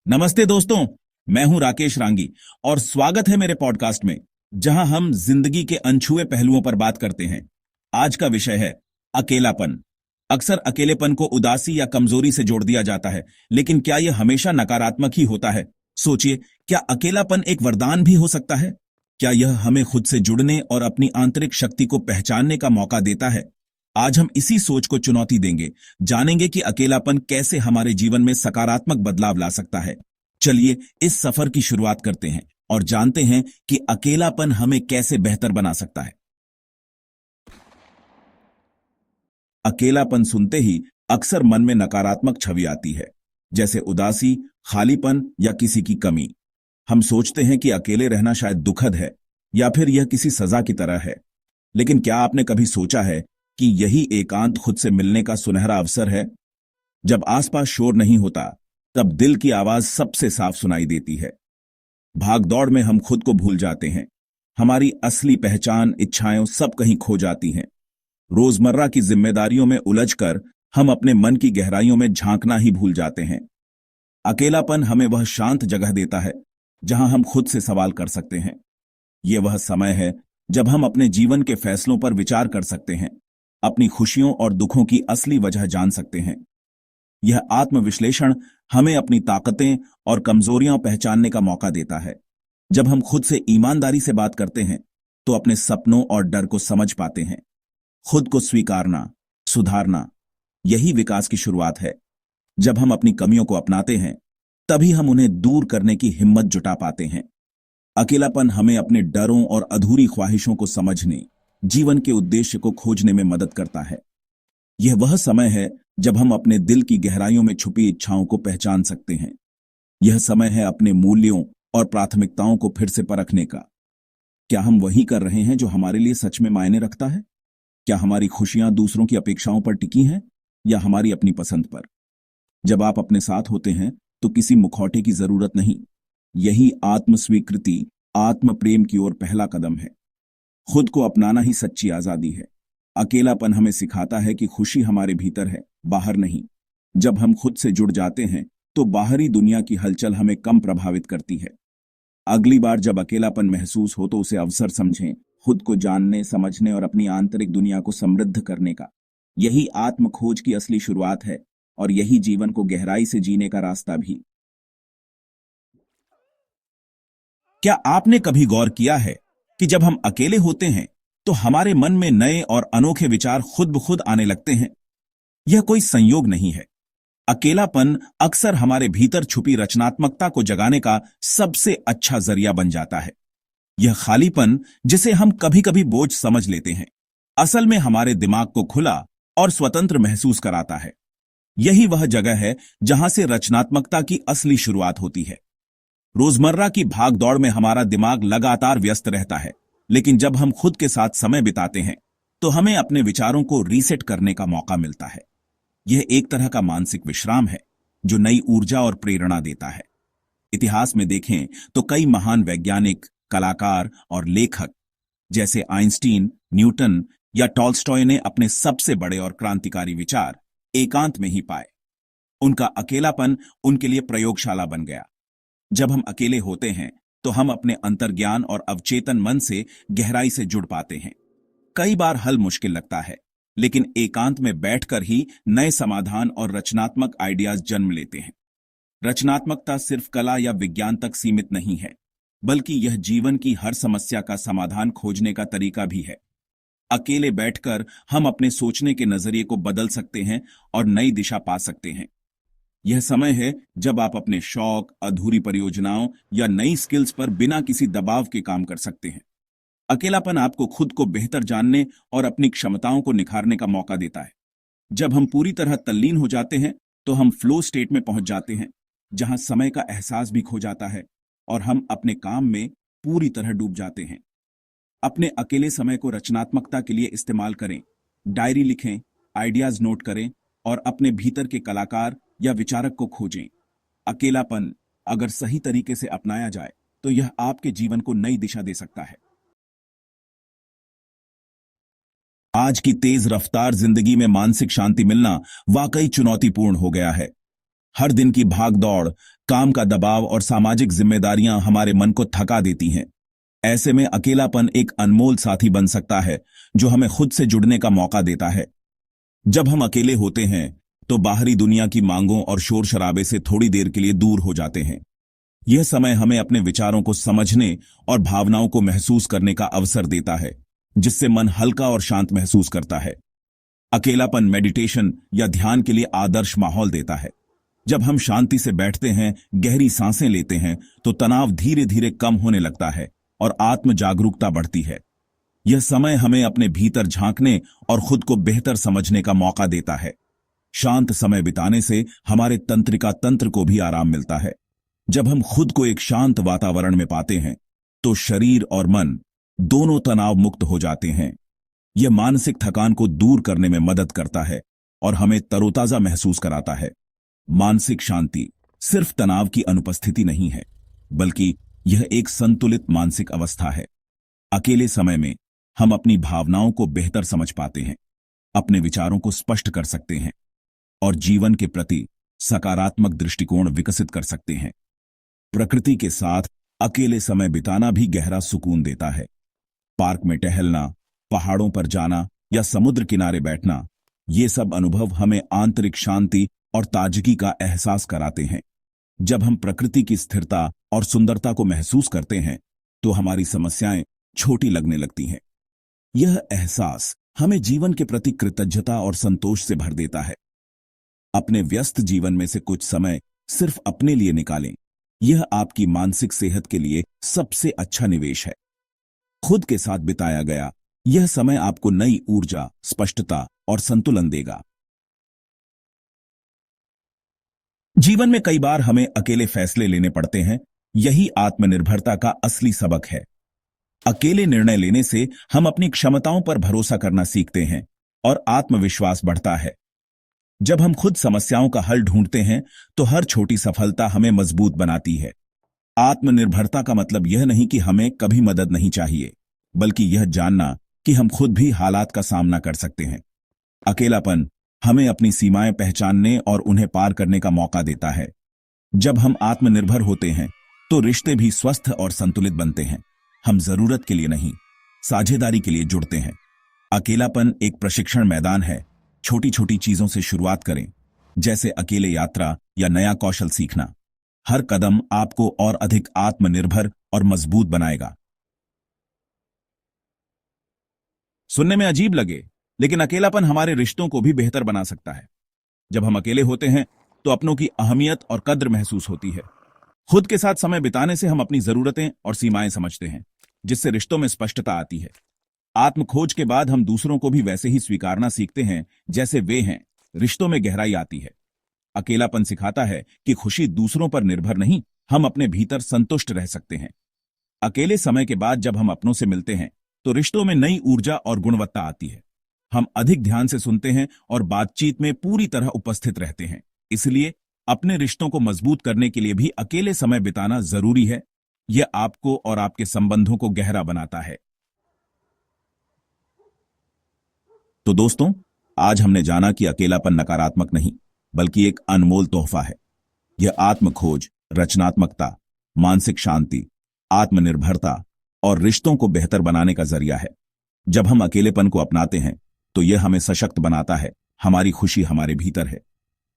नमस्ते दोस्तों। मैं हूं राकेश रांगी और स्वागत है मेरे पॉडकास्ट में, जहां हम जिंदगी के अनछुए पहलुओं पर बात करते हैं। आज का विषय है अकेलापन। अक्सर अकेलेपन को उदासी या कमजोरी से जोड़ दिया जाता है, लेकिन क्या यह हमेशा नकारात्मक ही होता है? सोचिए, क्या अकेलापन एक वरदान भी हो सकता है? क्या यह हमें खुद से जुड़ने और अपनी आंतरिक शक्ति को पहचानने का मौका देता है? आज हम इसी सोच को चुनौती देंगे, जानेंगे कि अकेलापन कैसे हमारे जीवन में सकारात्मक बदलाव ला सकता है। चलिए इस सफर की शुरुआत करते हैं और जानते हैं कि अकेलापन हमें कैसे बेहतर बना सकता है। अकेलापन सुनते ही अक्सर मन में नकारात्मक छवि आती है, जैसे उदासी, खालीपन या किसी की कमी। हम सोचते हैं कि अकेले रहना शायद दुखद है या फिर यह किसी सजा की तरह है। लेकिन क्या आपने कभी सोचा है कि यही एकांत खुद से मिलने का सुनहरा अवसर है? जब आसपास शोर नहीं होता, तब दिल की आवाज सबसे साफ सुनाई देती है। भागदौड़ में हम खुद को भूल जाते हैं। हमारी असली पहचान, इच्छाएं सब कहीं खो जाती हैं। रोजमर्रा की जिम्मेदारियों में उलझकर हम अपने मन की गहराइयों में झांकना ही भूल जाते हैं। अकेलापन हमें वह शांत जगह देता है जहां हम खुद से सवाल कर सकते हैं। यह वह समय है जब हम अपने जीवन के फैसलों पर विचार कर सकते हैं, अपनी खुशियों और दुखों की असली वजह जान सकते हैं। यह आत्मविश्लेषण हमें अपनी ताकतें और कमजोरियां पहचानने का मौका देता है। जब हम खुद से ईमानदारी से बात करते हैं, तो अपने सपनों और डर को समझ पाते हैं। खुद को स्वीकारना, सुधारना, यही विकास की शुरुआत है। जब हम अपनी कमियों को अपनाते हैं, तभी हम उन्हें दूर करने की हिम्मत जुटा पाते हैं। अकेलापन हमें अपने डरों और अधूरी ख्वाहिशों को समझने, जीवन के उद्देश्य को खोजने में मदद करता है। यह वह समय है जब हम अपने दिल की गहराइयों में छुपी इच्छाओं को पहचान सकते हैं। यह समय है अपने मूल्यों और प्राथमिकताओं को फिर से परखने का। क्या हम वही कर रहे हैं जो हमारे लिए सच में मायने रखता है? क्या हमारी खुशियां दूसरों की अपेक्षाओं पर टिकी हैं या हमारी अपनी पसंद पर? जब आप अपने साथ होते हैं, तो किसी मुखौटे की जरूरत नहीं। यही आत्मस्वीकृति, आत्म प्रेम की ओर पहला कदम है। खुद को अपनाना ही सच्ची आजादी है। अकेलापन हमें सिखाता है कि खुशी हमारे भीतर है, बाहर नहीं। जब हम खुद से जुड़ जाते हैं, तो बाहरी दुनिया की हलचल हमें कम प्रभावित करती है। अगली बार जब अकेलापन महसूस हो, तो उसे अवसर समझें, खुद को जानने, समझने और अपनी आंतरिक दुनिया को समृद्ध करने का। यही आत्म खोज की असली शुरुआत है और यही जीवन को गहराई से जीने का रास्ता भी। क्या आपने कभी गौर किया है कि जब हम अकेले होते हैं, तो हमारे मन में नए और अनोखे विचार खुद ब खुद आने लगते हैं? यह कोई संयोग नहीं है। अकेलापन अक्सर हमारे भीतर छुपी रचनात्मकता को जगाने का सबसे अच्छा जरिया बन जाता है। यह खालीपन, जिसे हम कभी कभी बोझ समझ लेते हैं, असल में हमारे दिमाग को खुला और स्वतंत्र महसूस कराता है। यही वह जगह है जहां से रचनात्मकता की असली शुरुआत होती है। रोजमर्रा की भागदौड़ में हमारा दिमाग लगातार व्यस्त रहता है, लेकिन जब हम खुद के साथ समय बिताते हैं, तो हमें अपने विचारों को रीसेट करने का मौका मिलता है। यह एक तरह का मानसिक विश्राम है, जो नई ऊर्जा और प्रेरणा देता है। इतिहास में देखें तो कई महान वैज्ञानिक, कलाकार और लेखक, जैसे आइंस्टीन, न्यूटन या टॉल्स्टॉय, ने अपने सबसे बड़े और क्रांतिकारी विचार एकांत में ही पाए। उनका अकेलापन उनके लिए प्रयोगशाला बन गया। जब हम अकेले होते हैं, तो हम अपने अंतर्ज्ञान और अवचेतन मन से गहराई से जुड़ पाते हैं। कई बार हल मुश्किल लगता है, लेकिन एकांत में बैठकर ही नए समाधान और रचनात्मक आइडियाज जन्म लेते हैं। रचनात्मकता सिर्फ कला या विज्ञान तक सीमित नहीं है, बल्कि यह जीवन की हर समस्या का समाधान खोजने का तरीका भी है। अकेले बैठकर हम अपने सोचने के नजरिए को बदल सकते हैं और नई दिशा पा सकते हैं। यह समय है जब आप अपने शौक, अधूरी परियोजनाओं या नई स्किल्स पर बिना किसी दबाव के काम कर सकते हैं। अकेलापन आपको खुद को बेहतर जानने और अपनी क्षमताओं को निखारने का मौका देता है। जब हम पूरी तरह तल्लीन हो जाते हैं, तो हम फ्लो स्टेट में पहुंच जाते हैं, जहां समय का एहसास भी खो जाता है और हम अपने काम में पूरी तरह डूब जाते हैं। अपने अकेले समय को रचनात्मकता के लिए इस्तेमाल करें। डायरी लिखें, आइडियाज नोट करें और अपने भीतर के कलाकार या विचारक को खोजें। अकेलापन अगर सही तरीके से अपनाया जाए, तो यह आपके जीवन को नई दिशा दे सकता है। आज की तेज रफ्तार जिंदगी में मानसिक शांति मिलना वाकई चुनौतीपूर्ण हो गया है। हर दिन की भाग दौड़, काम का दबाव और सामाजिक जिम्मेदारियां हमारे मन को थका देती हैं। ऐसे में अकेलापन एक अनमोल साथी बन सकता है जो हमें खुद से जुड़ने का मौका देता है। जब हम अकेले होते हैं तो बाहरी दुनिया की मांगों और शोर शराबे से थोड़ी देर के लिए दूर हो जाते हैं। यह समय हमें अपने विचारों को समझने और भावनाओं को महसूस करने का अवसर देता है, जिससे मन हल्का और शांत महसूस करता है। अकेलापन मेडिटेशन या ध्यान के लिए आदर्श माहौल देता है। जब हम शांति से बैठते हैं, गहरी सांसें लेते हैं, तो तनाव धीरे धीरे कम होने लगता है और आत्म जागरूकता बढ़ती है। यह समय हमें अपने भीतर झांकने और खुद को बेहतर समझने का मौका देता है। शांत समय बिताने से हमारे तंत्रिका तंत्र को भी आराम मिलता है। जब हम खुद को एक शांत वातावरण में पाते हैं तो शरीर और मन दोनों तनाव मुक्त हो जाते हैं। यह मानसिक थकान को दूर करने में मदद करता है और हमें तरोताजा महसूस कराता है। मानसिक शांति सिर्फ तनाव की अनुपस्थिति नहीं है, बल्कि यह एक संतुलित मानसिक अवस्था है। अकेले समय में हम अपनी भावनाओं को बेहतर समझ पाते हैं, अपने विचारों को स्पष्ट कर सकते हैं और जीवन के प्रति सकारात्मक दृष्टिकोण विकसित कर सकते हैं। प्रकृति के साथ अकेले समय बिताना भी गहरा सुकून देता है। पार्क में टहलना, पहाड़ों पर जाना या समुद्र किनारे बैठना, ये सब अनुभव हमें आंतरिक शांति और ताजगी का एहसास कराते हैं। जब हम प्रकृति की स्थिरता और सुंदरता को महसूस करते हैं तो हमारी समस्याएं छोटी लगने लगती हैं। यह एहसास हमें जीवन के प्रति कृतज्ञता और संतोष से भर देता है। अपने व्यस्त जीवन में से कुछ समय सिर्फ अपने लिए निकालें। यह आपकी मानसिक सेहत के लिए सबसे अच्छा निवेश है। खुद के साथ बिताया गया यह समय आपको नई ऊर्जा, स्पष्टता और संतुलन देगा। जीवन में कई बार हमें अकेले फैसले लेने पड़ते हैं। यही आत्मनिर्भरता का असली सबक है। अकेले निर्णय लेने से हम अपनी क्षमताओं पर भरोसा करना सीखते हैं और आत्मविश्वास बढ़ता है। जब हम खुद समस्याओं का हल ढूंढते हैं तो हर छोटी सफलता हमें मजबूत बनाती है। आत्मनिर्भरता का मतलब यह नहीं कि हमें कभी मदद नहीं चाहिए, बल्कि यह जानना कि हम खुद भी हालात का सामना कर सकते हैं। अकेलापन हमें अपनी सीमाएं पहचानने और उन्हें पार करने का मौका देता है। जब हम आत्मनिर्भर होते हैं तो रिश्ते भी स्वस्थ और संतुलित बनते हैं। हम जरूरत के लिए नहीं, साझेदारी के लिए जुड़ते हैं। अकेलापन एक प्रशिक्षण मैदान है। छोटी छोटी चीजों से शुरुआत करें, जैसे अकेले यात्रा या नया कौशल सीखना। हर कदम आपको और अधिक आत्मनिर्भर और मजबूत बनाएगा। सुनने में अजीब लगे, लेकिन अकेलापन हमारे रिश्तों को भी बेहतर बना सकता है। जब हम अकेले होते हैं तो अपनों की अहमियत और कद्र महसूस होती है। खुद के साथ समय बिताने से हम अपनी जरूरतें और सीमाएं समझते हैं, जिससे रिश्तों में स्पष्टता आती है। आत्मखोज के बाद हम दूसरों को भी वैसे ही स्वीकारना सीखते हैं जैसे वे हैं। रिश्तों में गहराई आती है। अकेलापन सिखाता है कि खुशी दूसरों पर निर्भर नहीं, हम अपने भीतर संतुष्ट रह सकते हैं। अकेले समय के बाद जब हम अपनों से मिलते हैं तो रिश्तों में नई ऊर्जा और गुणवत्ता आती है। हम अधिक ध्यान से सुनते हैं और बातचीत में पूरी तरह उपस्थित रहते हैं। इसलिए अपने रिश्तों को मजबूत करने के लिए भी अकेले समय बिताना जरूरी है। यह आपको और आपके संबंधों को गहरा बनाता है। तो दोस्तों, आज हमने जाना कि अकेलापन नकारात्मक नहीं, बल्कि एक अनमोल तोहफा है। यह आत्मखोज, रचनात्मकता, मानसिक शांति, आत्मनिर्भरता और रिश्तों को बेहतर बनाने का जरिया है। जब हम अकेलेपन को अपनाते हैं तो यह हमें सशक्त बनाता है। हमारी खुशी हमारे भीतर है।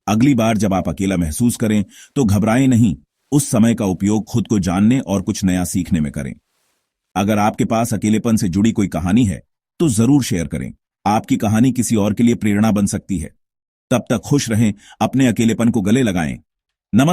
अगली बार जब आप अकेला महसूस करें तो घबराएं नहीं। उस समय का उपयोग खुद को जानने और कुछ नया सीखने में करें। अगर आपके पास अकेलेपन से जुड़ी कोई कहानी है तो जरूर शेयर करें। आपकी कहानी किसी और के लिए प्रेरणा बन सकती है। तब तक खुश रहें, अपने अकेलेपन को गले लगाएं। नमस्कार।